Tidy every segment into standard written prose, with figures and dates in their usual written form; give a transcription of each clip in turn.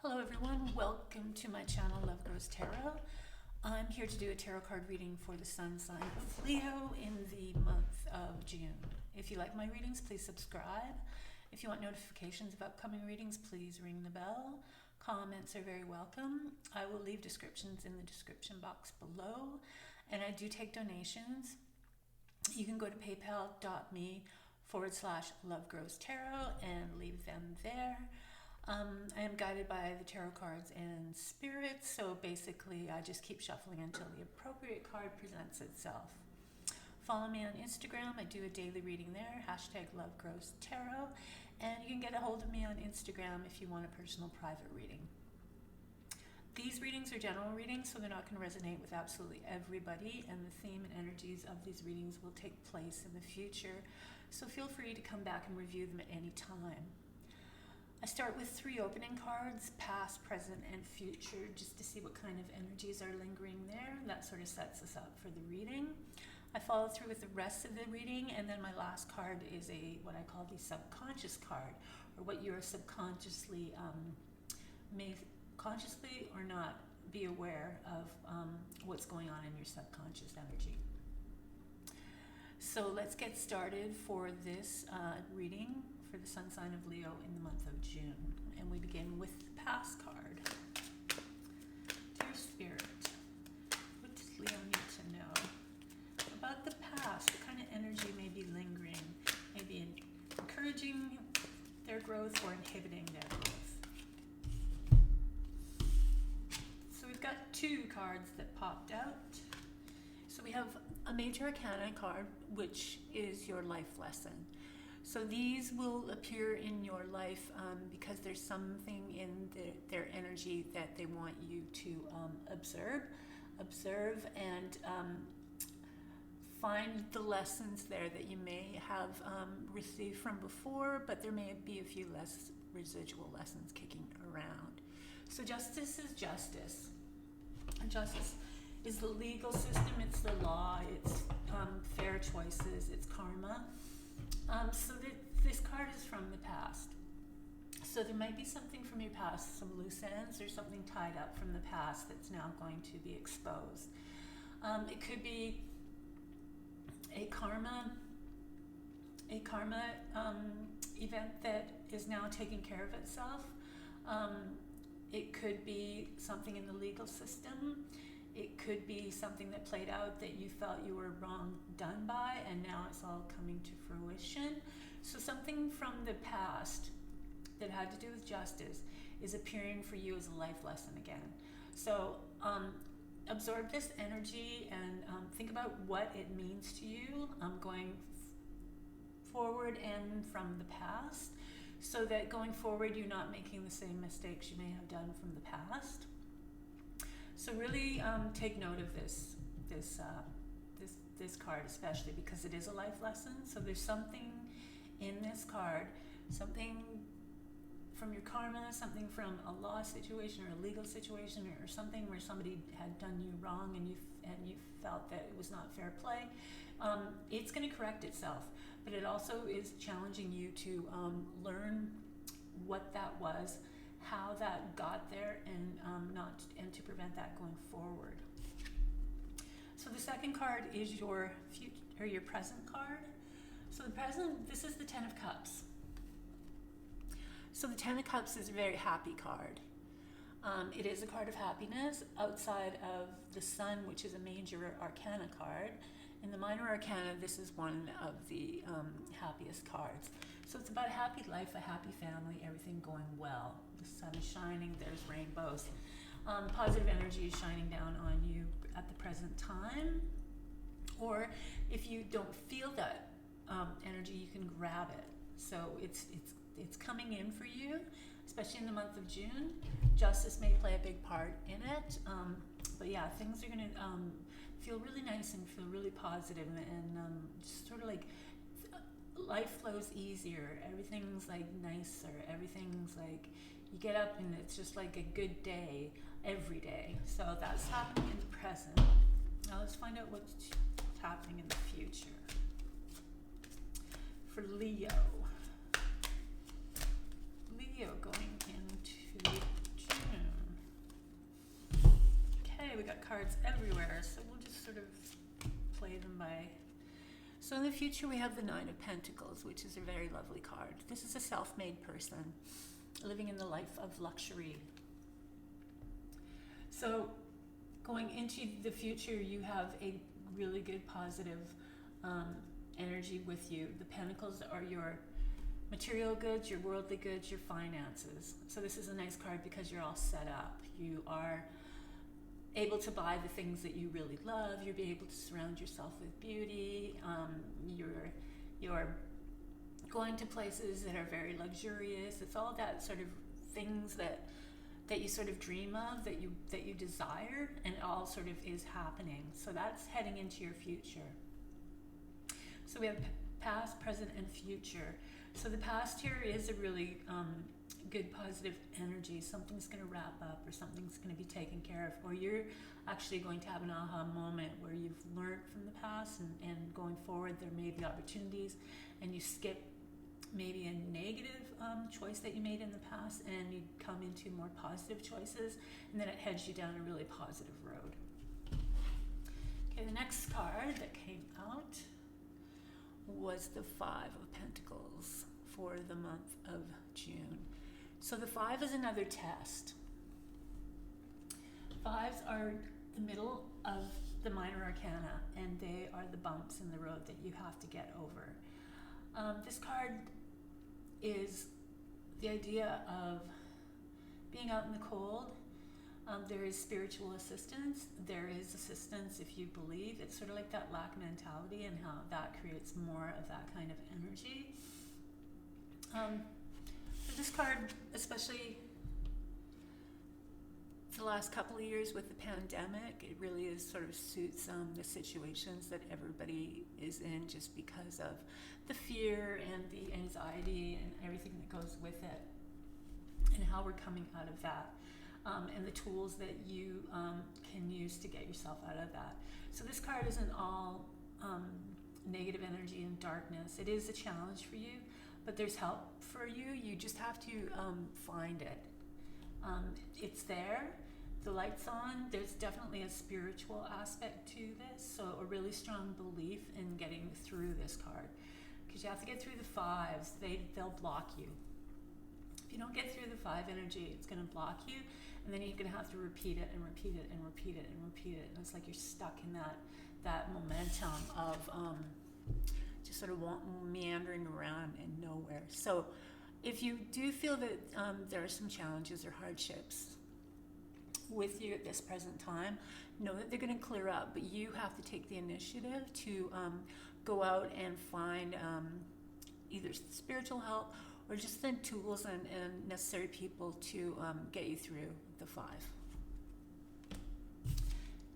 Hello everyone, welcome to my channel lovegrowstarot. I'm here to do a tarot card reading for the sun sign of Leo in the month of June. If you like my readings, please subscribe. If you want notifications of upcoming readings, please ring the bell. Comments are very welcome. I will leave descriptions in the description box below, and I do take donations. You can go to paypal.me/lovegrowstarot and leave them there. I am guided by the tarot cards and spirits, so basically I just keep shuffling until the appropriate card presents itself. Follow me on Instagram. I do a daily reading there, #lovegrowstarot, and you can get a hold of me on Instagram if you want a personal private reading. These readings are general readings, so they're not going to resonate with absolutely everybody, and the theme and energies of these readings will take place in the future, so feel free to come back and review them at any time. I start with 3 opening cards, past, present, and future, just to see what kind of energies are lingering there. That sort of sets us up for the reading. I follow through with the rest of the reading, and then my last card is what I call the subconscious card, or what you are subconsciously, may consciously or not be aware of what's going on in your subconscious energy. So let's get started for this reading for the sun sign of Leo in the month of June. And we begin with the past card. Dear Spirit, what does Leo need to know about the past? What kind of energy may be lingering, maybe encouraging their growth or inhibiting their growth? So we've got 2 cards that popped out. So we have a major arcana card, which is your life lesson. So these will appear in your life because there's something in their energy that they want you to observe and find the lessons there that you may have received from before, but there may be a few less residual lessons kicking around. So justice is justice. Justice is the legal system, it's the law, it's fair choices, it's karma. So this card is from the past. So there might be something from your past, some loose ends or something tied up from the past that's now going to be exposed. It could be a karma event that is now taking care of itself. It could be something in the legal system. It could be something that played out that you felt you were wrong done by, and now it's all coming to fruition. So something from the past that had to do with justice is appearing for you as a life lesson again. So absorb this energy and think about what it means to you going forward and from the past, so that going forward you're not making the same mistakes you may have done from the past. So really take note of this card, especially because it is a life lesson. So there's something in this card, something from your karma, something from a law situation or a legal situation, or something where somebody had done you wrong and you felt that it was not fair play. It's going to correct itself, but it also is challenging you to learn what that was, how that got there, and to prevent that going forward. So the second card is your future or your present card. So the present, this is the 10 of Cups. So the 10 of Cups is a very happy card. It is a card of happiness outside of the Sun, which is a major arcana card. In the minor arcana, this is one of the happiest cards. So it's about a happy life, a happy family, everything going well. The sun is shining, there's rainbows. Positive energy is shining down on you at the present time. Or if you don't feel that energy, you can grab it. So it's coming in for you, especially in the month of June. Justice may play a big part in it. But yeah, things are going to feel really nice and feel really positive, and just sort of like life flows easier. Everything's like nicer. Everything's like you get up and it's just like a good day every day. So that's happening in the present. Now let's find out what's happening in the future for Leo. Leo going into June. cards everywhere, so we'll just sort of play them by. So in the future we have the Nine of Pentacles, which is a very lovely card. This is a self-made person living in the life of luxury. So going into the future, you have a really good positive energy with you. The Pentacles are your material goods, your worldly goods, your finances. So this is a nice card because you're all set up. You are able to buy the things that you really love. You'll be able to surround yourself with beauty. You're going to places that are very luxurious. It's all that sort of things that you sort of dream of, that you desire, and it all sort of is happening. So that's heading into your future. So we have past, present, and future. So the past here is a really good positive energy. Something's going to wrap up, or something's going to be taken care of, or you're actually going to have an aha moment where you've learned from the past, and going forward there may be opportunities, and you skip maybe a negative choice that you made in the past, and you come into more positive choices, and then it heads you down a really positive road. Okay, the next card that came out was the Five of Pentacles for the month of June. So the Five is another test. Fives are the middle of the minor arcana, and they are the bumps in the road that you have to get over. This card is the idea of being out in the cold. There is spiritual assistance. There is assistance if you believe. It's sort of like that lack mentality, and how that creates more of that kind of energy. For this card, especially the last couple of years with the pandemic, it really is sort of suits the situations that everybody is in, just because of the fear and the anxiety and everything that goes with it, and how we're coming out of that, and the tools that you can use to get yourself out of that. So this card isn't all negative energy and darkness. It is a challenge for you, but there's help for you. You just have to find it. It's there. The light's on. There's definitely a spiritual aspect to this, so a really strong belief in getting through this card, because you have to get through the fives. They'll block you. If you don't get through the five energy, it's going to block you, and then you're going to have to repeat it and repeat it and repeat it and repeat it, and it's like you're stuck in that momentum of just sort of meandering around and nowhere. So if you do feel that there are some challenges or hardships with you at this present time, know that they're going to clear up, but you have to take the initiative to go out and find either spiritual help, or just the tools and necessary people to get you through the five.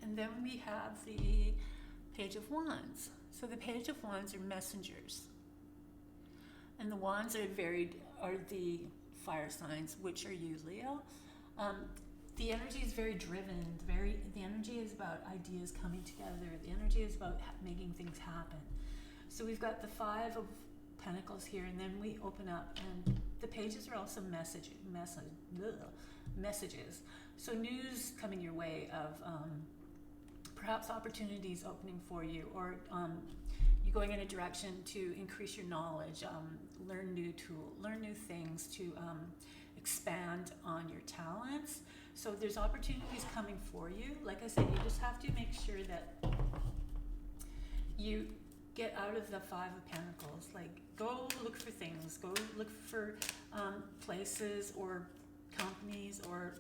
And then we have the Page of Wands. So the Page of Wands are messengers, and the wands are the fire signs, which are you, Leo. The energy is very driven. The energy is about ideas coming together. The energy is about making things happen. So we've got the Five of Pentacles here, and then we open up, and the pages are also messages. So news coming your way of perhaps opportunities opening for you, or you going in a direction to increase your knowledge, learn new things, to expand on your talents. So there's opportunities coming for you. Like I said, you just have to make sure that you get out of the Five of Pentacles. Like, go look for things. Go look for places or companies or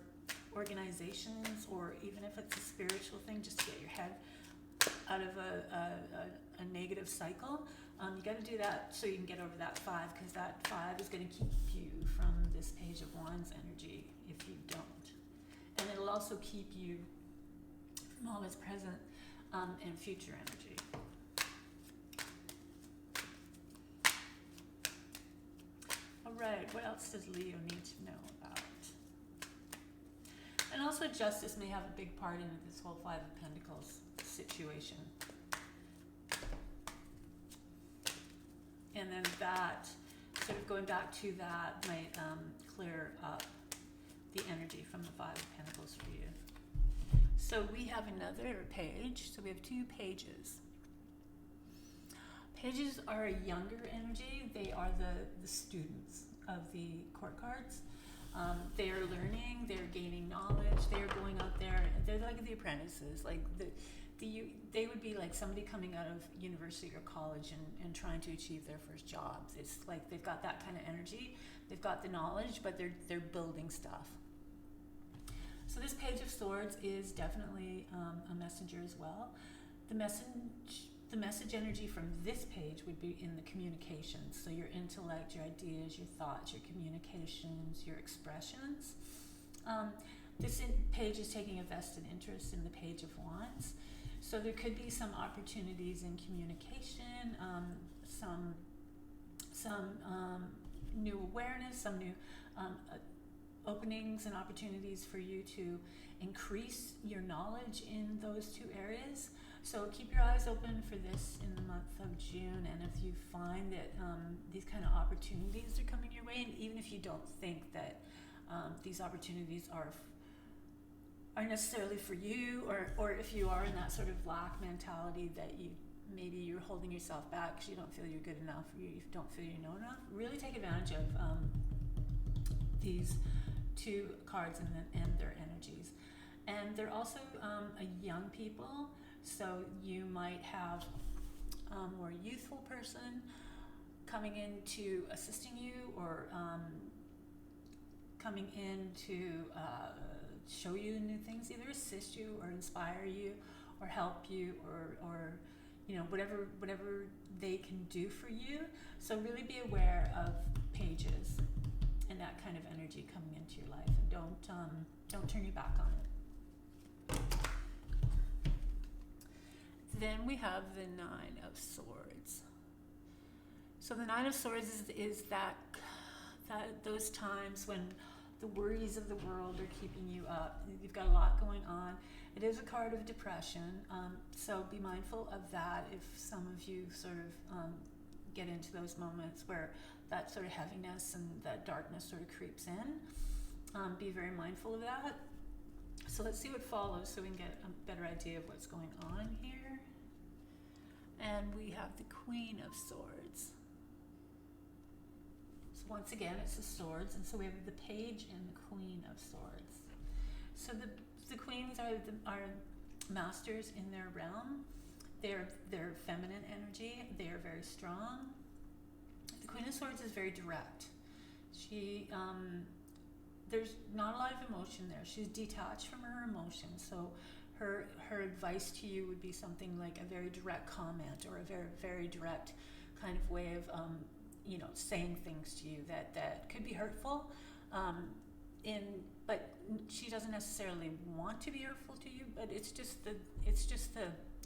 organizations, or even if it's a spiritual thing, just to get your head out of a negative cycle. You got to do that so you can get over that five, because that five is going to keep you from this Page of Wands energy if you don't. And it'll also keep you from all this present and future energy. All right, what else does Leo need to know about? And also justice may have a big part in this whole Five of Pentacles situation. And then that, sort of going back to that, might clear up the energy from the Five of Pentacles for you. So we have another page. So we have 2 pages. Pages are a younger energy. They are the students of the court cards. They are learning, they're gaining knowledge, they're going out there, they're like the apprentices, like they would be like somebody coming out of university or college and trying to achieve their first jobs. It's like they've got that kind of energy, they've got the knowledge, but they're building stuff. So this Page of Swords is definitely a messenger as well. The message energy from this page would be in the communications. So your intellect, your ideas, your thoughts, your communications, your expressions. This page is taking a vested interest in the Page of Wands. So there could be some opportunities in communication, some new awareness, some new openings and opportunities for you to increase your knowledge in those 2 areas. So keep your eyes open for this in the month of June, and if you find that these kind of opportunities are coming your way, and even if you don't think that these opportunities are necessarily for you, or if you are in that sort of lack mentality that maybe you're holding yourself back because you don't feel you're good enough, or you don't feel you know enough, really take advantage of these 2 cards and their energies. And they're also a young people. So you might have a more youthful person coming in to assisting you, or coming in to show you new things, either assist you or inspire you or help you, or whatever they can do for you. So really be aware of pages and that kind of energy coming into your life, and don't turn your back on it. Then we have the 9 of Swords. So the 9 of Swords is that those times when the worries of the world are keeping you up. You've got a lot going on. It is a card of depression, so be mindful of that if some of you sort of get into those moments where that sort of heaviness and that darkness sort of creeps in. Be very mindful of that. So let's see what follows so we can get a better idea of what's going on here. And we have the Queen of Swords. So once again, it's the swords, and so we have the Page and the Queen of Swords. So the queens are masters in their realm. They're feminine energy. They are very strong. The Queen of Swords is very direct. She there's not a lot of emotion there. She's detached from her emotions. So her advice to you would be something like a very direct comment, or a very, very direct kind of way of saying things to you that could be hurtful. But she doesn't necessarily want to be hurtful to you, but it's just the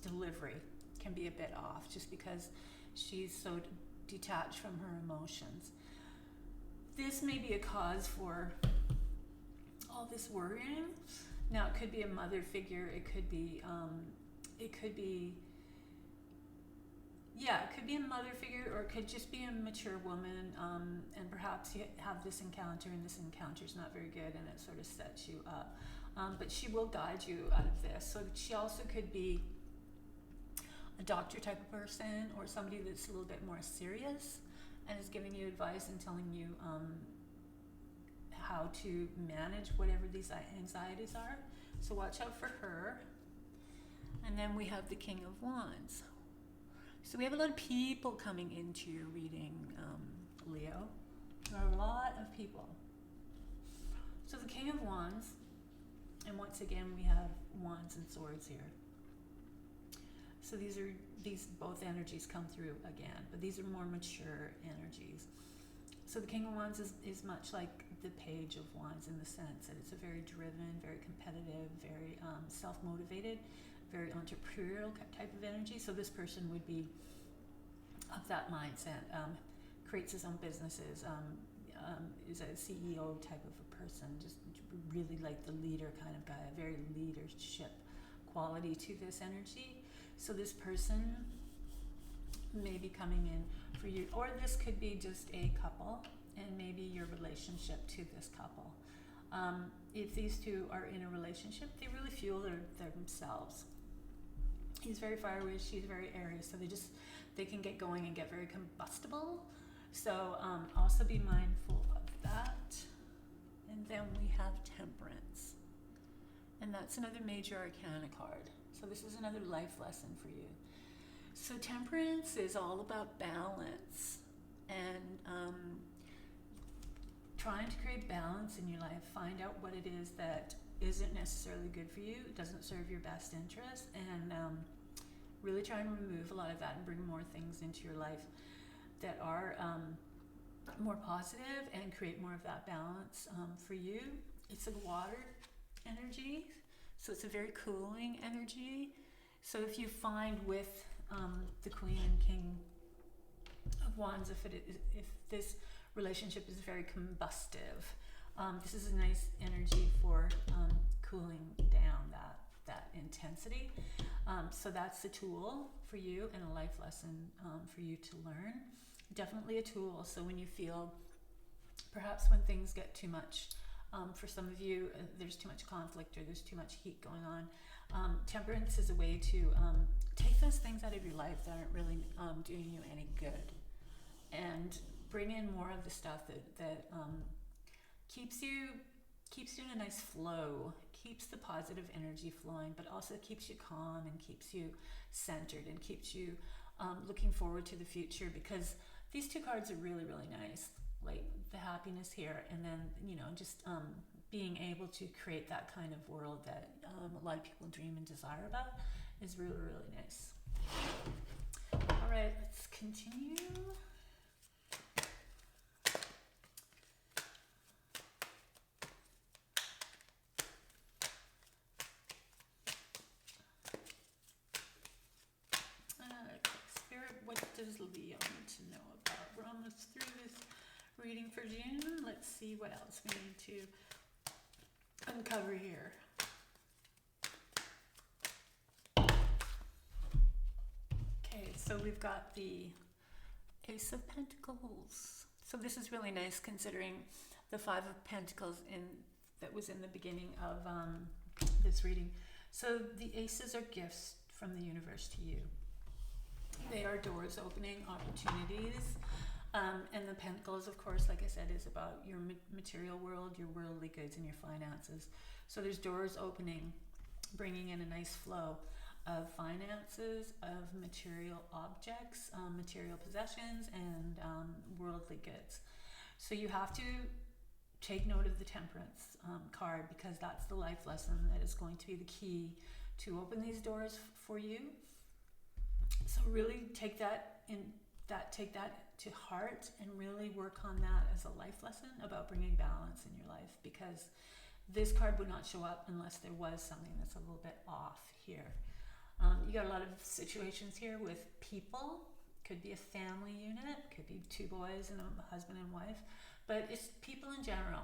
delivery can be a bit off, just because she's so detached from her emotions. This may be a cause for all this worrying. Now, it could be a mother figure. It could be a mother figure, or it could just be a mature woman, and perhaps you have this encounter, and this encounter is not very good, and it sort of sets you up. But she will guide you out of this. So she also could be a doctor type of person, or somebody that's a little bit more serious and is giving you advice and telling you how to manage whatever these anxieties are. So watch out for her. And then we have the King of Wands. So we have a lot of people coming into your reading, Leo. There are a lot of people. So the King of Wands, and once again we have Wands and Swords here. So these both energies come through again, but these are more mature energies. So the King of Wands is much like the Page of Wands, in the sense that it's a very driven, very competitive, very self-motivated, very entrepreneurial type of energy. So this person would be of that mindset, creates his own businesses, is a CEO type of a person, just really like the leader kind of guy, a very leadership quality to this energy. So this person may be coming in for you, or this could be just a couple, and maybe your relationship to this couple. If these two are in a relationship, they really fuel themselves. He's very fiery, she's very airy, so they can get going and get very combustible. So also be mindful of that. And then we have Temperance. And that's another major arcana card. So this is another life lesson for you. So Temperance is all about balance and trying to create balance in your life. Find out what it is that isn't necessarily good for you, doesn't serve your best interest, and really try and remove a lot of that and bring more things into your life that are more positive and create more of that balance for you. It's a water energy, so it's a very cooling energy. So if you find with the Queen and King of Wands, if this relationship is very combustive, this is a nice energy for cooling down that intensity. So that's a tool for you and a life lesson for you to learn. Definitely a tool. So when you feel, perhaps when things get too much, for some of you, there's too much conflict or there's too much heat going on, Temperance is a way to take those things out of your life that aren't really doing you any good, and bring in more of the stuff that keeps you in a nice flow, keeps the positive energy flowing, but also keeps you calm and keeps you centered and keeps you looking forward to the future, because these two cards are really, really nice. Like the happiness here, and then, just being able to create that kind of world that a lot of people dream and desire about is really, really nice. All right, let's continue. Spirit, what does Leo need to know about? We're almost through this reading for June. Let's see what else we need to uncover here. Okay, so we've got the Ace of Pentacles. So this is really nice considering the Five of Pentacles that was in the beginning of this reading. So the aces are gifts from the universe to you. They are doors opening, opportunities. And the Pentacles, of course, like I said, is about your material world, your worldly goods, and your finances. So there's doors opening, bringing in a nice flow of finances, of material objects, material possessions, and worldly goods. So you have to take note of the Temperance card, because that's the life lesson that is going to be the key to open these doors for you. So really take that to heart and really work on that as a life lesson about bringing balance in your life, because this card would not show up unless there was something that's a little bit off here. You got a lot of situations here with people. Could be a family unit, could be two boys and a husband and wife, but it's people in general.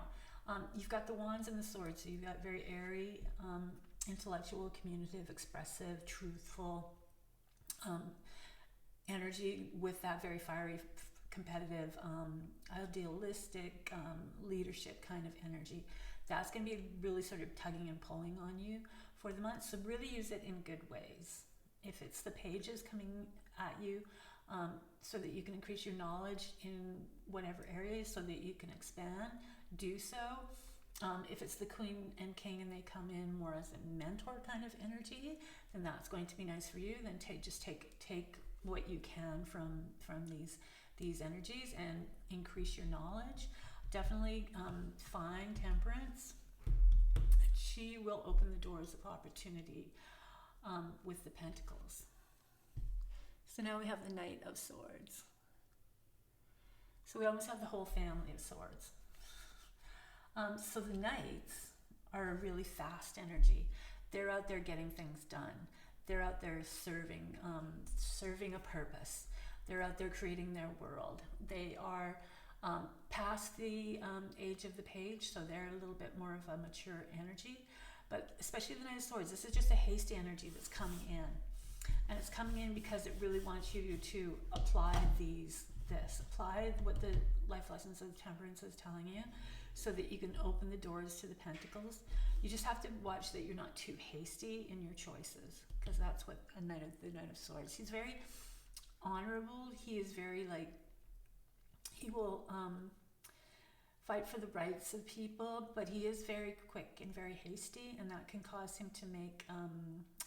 You've got the Wands and the Swords, so you've got very airy, intellectual, communicative, expressive, truthful energy with that very fiery, competitive, idealistic, leadership kind of energy. That's going to be really sort of tugging and pulling on you for the month. So really use it in good ways. If it's the pages coming at you, so that you can increase your knowledge in whatever areas so that you can expand, do so. If it's the Queen and King and they come in more as a mentor kind of energy, then that's going to be nice for you. Then take what you can from these energies and increase your knowledge. Definitely find Temperance. She will open the doors of opportunity with the Pentacles. So now we have the Knight of Swords. So we almost have the whole family of swords. So the Knights are a really fast energy. They're out there getting things done. They're out there serving a purpose. They're out there creating their world. They are past the age of the page, so they're a little bit more of a mature energy. But especially the Knight of Swords, this is just a hasty energy that's coming in. And it's coming in because it really wants you to apply apply what the life lessons of Temperance is telling you, so that you can open the doors to the Pentacles. You just have to watch that you're not too hasty in your choices, because that's what the Knight of Swords. He's very honorable. He is very he will fight for the rights of people, but he is very quick and very hasty, and that can cause him to make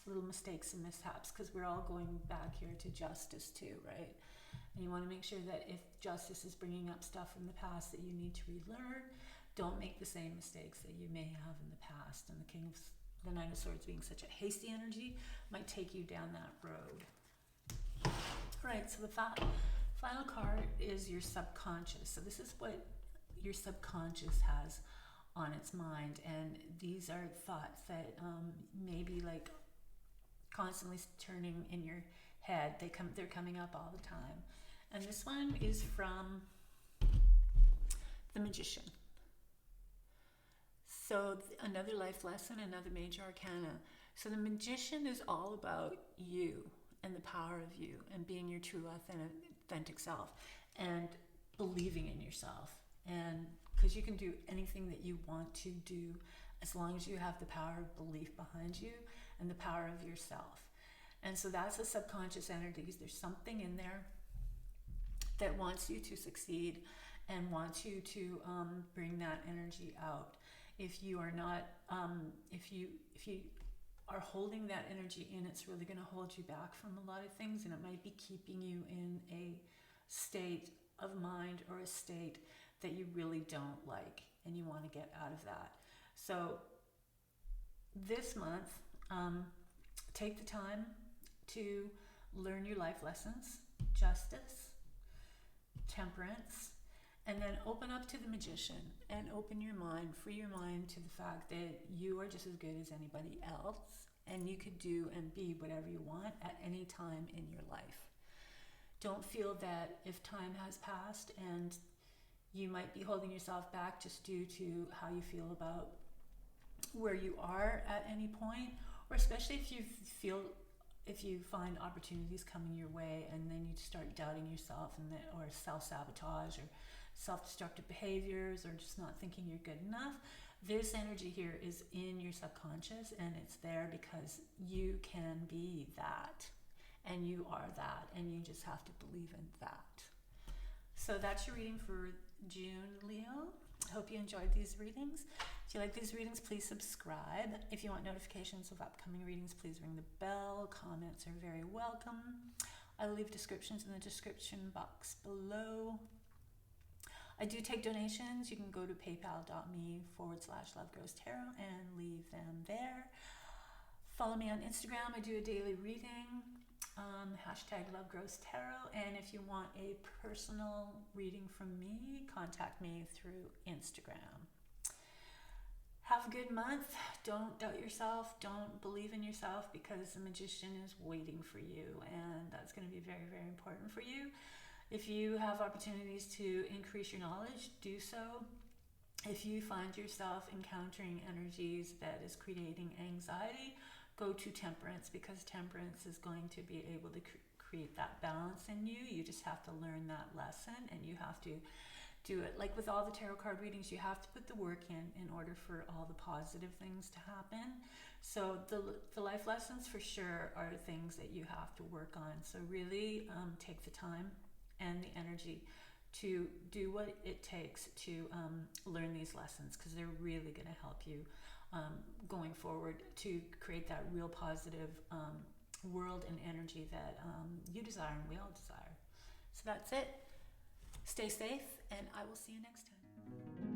little mistakes and mishaps, because we're all going back here to justice too, right? And you want to make sure that if justice is bringing up stuff from the past that you need to relearn, don't make the same mistakes that you may have in the past. And the Knight of Swords being such a hasty energy might take you down that road. All right, so the final card is your subconscious. So this is what your subconscious has on its mind, and these are thoughts that may be constantly turning in your head. They're coming up all the time. And this one is from the Magician. So another life lesson, another major arcana. So the Magician is all about you and the power of you and being your true authentic self and believing in yourself. And because you can do anything that you want to do as long as you have the power of belief behind you and the power of yourself. And so that's the subconscious energies. There's something in there that wants you to succeed and wants you to bring that energy out. If you are not, if you are holding that energy in, it's really going to hold you back from a lot of things, and it might be keeping you in a state of mind or a state that you really don't like, and you want to get out of that. So this month, take the time to learn your life lessons, justice, temperance, and then open up to the Magician and open your mind, free your mind to the fact that you are just as good as anybody else, and you could do and be whatever you want at any time in your life. Don't feel that if time has passed and you might be holding yourself back just due to how you feel about where you are at any point, or especially if you find opportunities coming your way and then you start doubting yourself or self-sabotage or self-destructive behaviors or just not thinking you're good enough. This energy here is in your subconscious, and it's there because you can be that, and you are that, and you just have to believe in that. So that's your reading for June, Leo. I hope you enjoyed these readings. If you like these readings, please subscribe. If you want notifications of upcoming readings, please ring the bell. Comments are very welcome. I'll leave descriptions in the description box below. I do take donations. You can go to paypal.me/lovegrowstarot and leave them there. Follow me on Instagram. I do a daily reading. #lovegrowstarot. And if you want a personal reading from me, contact me through Instagram. Have a good month. Don't doubt yourself. Don't believe in yourself, because the Magician is waiting for you, and that's going to be very, very important for you. If you have opportunities to increase your knowledge, do so. If you find yourself encountering energies that is creating anxiety, go to Temperance, because Temperance is going to be able to create that balance in you. You just have to learn that lesson, and you have to do it. Like with all the tarot card readings, you have to put the work in order for all the positive things to happen. So the life lessons for sure are things that you have to work on. So really take the time and the energy to do what it takes to learn these lessons, because they're really going to help you going forward to create that real positive world and energy that you desire and we all desire. So that's it. Stay safe, and I will see you next time.